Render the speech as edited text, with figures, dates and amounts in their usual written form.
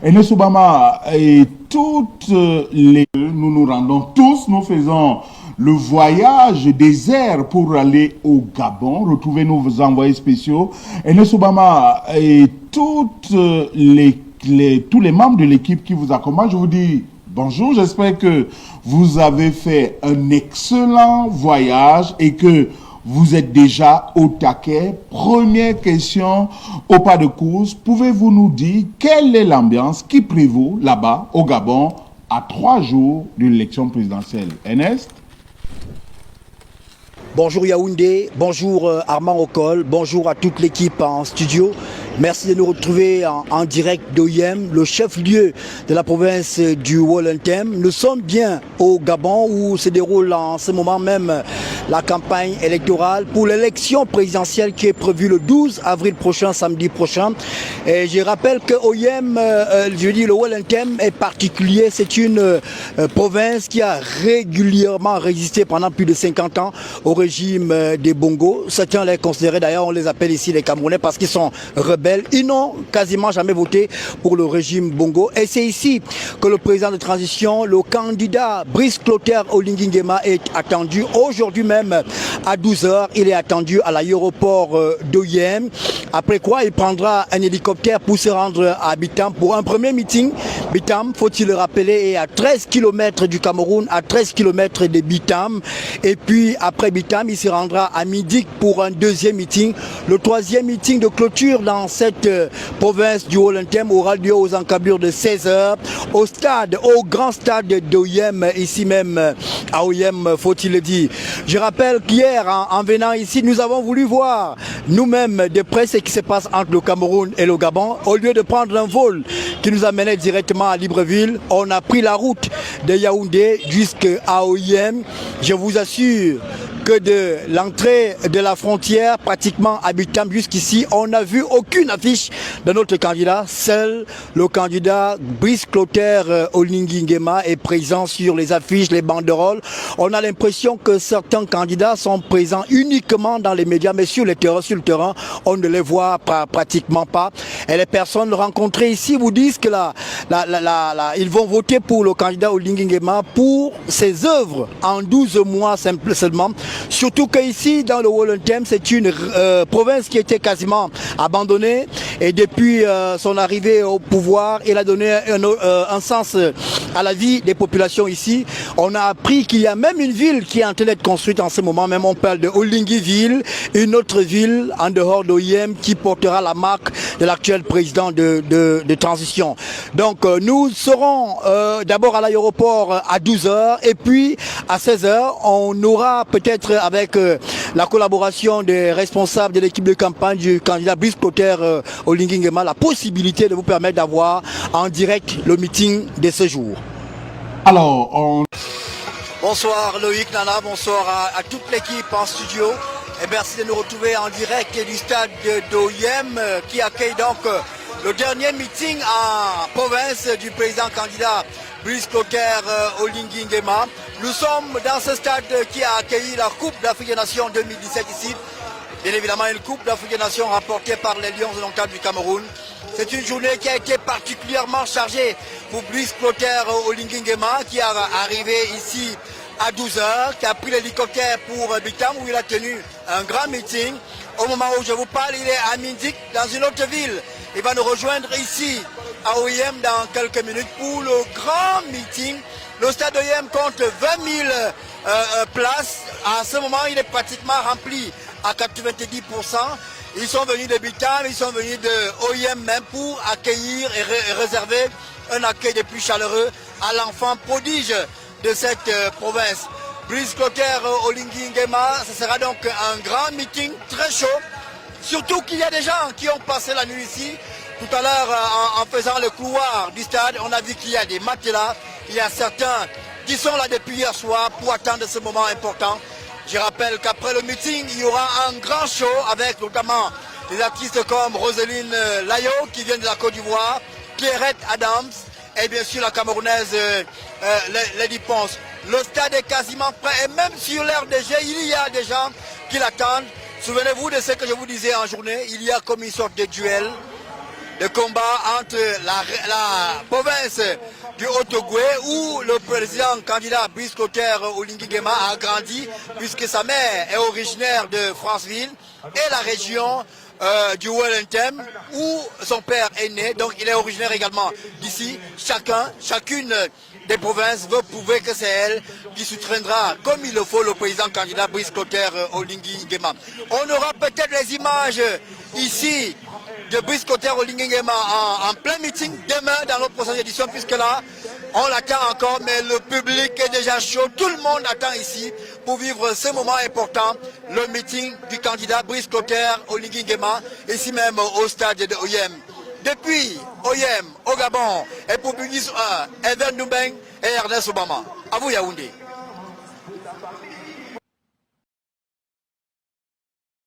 Enes Obama et toutes les... Nous rendons tous, nous faisons le voyage désert pour aller au Gabon, retrouver nos envoyés spéciaux. Enes Obama et toutes tous les membres de l'équipe qui vous accompagnent, je vous dis bonjour, j'espère que vous avez fait un excellent voyage et que vous êtes déjà au taquet. Première question au pas de course, pouvez-vous nous dire quelle est l'ambiance qui prévaut là-bas au Gabon à 3 jours de l'élection présidentielle? Ernest? Bonjour Yaoundé, bonjour Armand Ocol, bonjour à toute l'équipe en studio. Merci de nous retrouver en direct d'OIM, le chef-lieu de la province du Wollentem. Nous sommes bien au Gabon où se déroule en ce moment même la campagne électorale pour l'élection présidentielle qui est prévue le 12 avril prochain, samedi prochain. Et je rappelle que OIM, le Wollentem est particulier. C'est une province qui a régulièrement résisté pendant plus de 50 ans au régime des Bongo. Certains les considèrent d'ailleurs, on les appelle ici les Camerounais parce qu'ils sont rebelles. Ils n'ont quasiment jamais voté pour le régime Bongo. Et c'est ici que le président de transition, le candidat Brice Clotaire Oligui Nguema est attendu. Aujourd'hui même à 12h, il est attendu à l'aéroport d'OIM. Après quoi, il prendra un hélicoptère pour se rendre à Bitam pour un premier meeting. Bitam, faut-il le rappeler, est à 13 km du Cameroun, à 13 km de Bitam. Et puis après Bitam, il se rendra à Midik pour un deuxième meeting. Le troisième meeting de clôture dans cette province du Wollentem aura lieu aux encablures de 16h au grand stade d'OIM, ici même à OIM, faut-il le dire. Je rappelle qu'hier, en venant ici, nous avons voulu voir nous-mêmes de près ce qui se passe entre le Cameroun et le Gabon. Au lieu de prendre un vol qui nous amenait directement à Libreville, on a pris la route de Yaoundé jusqu'à OIM. Je vous assure que de l'entrée de la frontière pratiquement à Bitam jusqu'ici, on n'a vu aucune affiche de notre candidat. Seul le candidat Brice Clotaire Oligui Nguema est présent sur les affiches, les banderoles. On a l'impression que certains candidats sont présents uniquement dans les médias, mais sur le terrain, on ne les voit pratiquement pas. Et les personnes rencontrées ici vous disent que ils vont voter pour le candidat Oligui Nguema pour ses œuvres en 12 mois seulement. Surtout qu'ici, dans le Wollentem, c'est une province qui était quasiment abandonnée. Et depuis son arrivée au pouvoir, il a donné un sens à la vie des populations ici. On a appris qu'il y a même une ville qui est en train d'être construite en ce moment. Même on parle de Olinguiville, une autre ville en dehors d'OIM qui portera la marque de l'actuel président de transition. Donc nous serons d'abord à l'aéroport à 12h et puis à 16h, on aura peut-être avec la collaboration des responsables de l'équipe de campagne du candidat Brice Clotaire Oligui Nguema la possibilité de vous permettre d'avoir en direct le meeting de ce jour. Alors, Bonsoir Loïc Nana, bonsoir à toute l'équipe en studio et merci de nous retrouver en direct du stade d'OIM qui accueille donc le dernier meeting en province du président candidat Brice Clotaire Oligui Nguema. Nous sommes dans ce stade qui a accueilli la Coupe d'Afrique des Nations 2017 ici. Bien évidemment, une Coupe d'Afrique des Nations remportée par les Lions indomptables du Cameroun. C'est une journée qui a été particulièrement chargée pour Brice Clotaire Oligui Nguema qui est arrivé ici à 12h, qui a pris l'hélicoptère pour Bitam où il a tenu un grand meeting. Au moment où je vous parle, il est à Midik, dans une autre ville. Il va nous rejoindre ici à OIM dans quelques minutes pour le grand meeting. Le stade OIM compte 20 000 places. À ce moment, il est pratiquement rempli à 90%. Ils sont venus de Bitam, ils sont venus de OIM même pour accueillir et réserver un accueil des plus chaleureux à l'enfant prodige de cette province. Brice Clotaire Oligui Nguema, ce sera donc un grand meeting très chaud. Surtout qu'il y a des gens qui ont passé la nuit ici. Tout à l'heure, en faisant le couloir du stade, on a vu qu'il y a des matelas. Il y a certains qui sont là depuis hier soir pour attendre ce moment important. Je rappelle qu'après le meeting, il y aura un grand show avec notamment des artistes comme Roselyne Layo qui vient de la Côte d'Ivoire, Pierrette Adams et bien sûr la Camerounaise Lady Ponce. Le stade est quasiment prêt et même sur l'air des jeux, il y a des gens qui l'attendent. Souvenez-vous de ce que je vous disais en journée, il y a comme une sorte de duel de combat entre la province du Haut-Ogooué où le président candidat Brice Clotaire Oligui Nguema a grandi puisque sa mère est originaire de Franceville et la région du Wellington où son père est né, donc il est originaire également d'ici. Chacune des provinces veut prouver que c'est elle qui soutiendra comme il le faut le président candidat Brice Clotaire Oligui Nguema. On aura peut-être les images ici de Brice Clotaire Oligui Nguema en plein meeting demain dans notre prochaine édition, puisque là on l'attend encore, mais le public est déjà chaud, tout le monde attend ici pour vivre ce moment important, le meeting du candidat Brice Clotaire Oligui Nguema, ici même au stade de Oyem. Depuis Oyem, au Gabon, et pour Bugis 1, Evan Doubeng et Ernest Obama. À vous Yaoundé.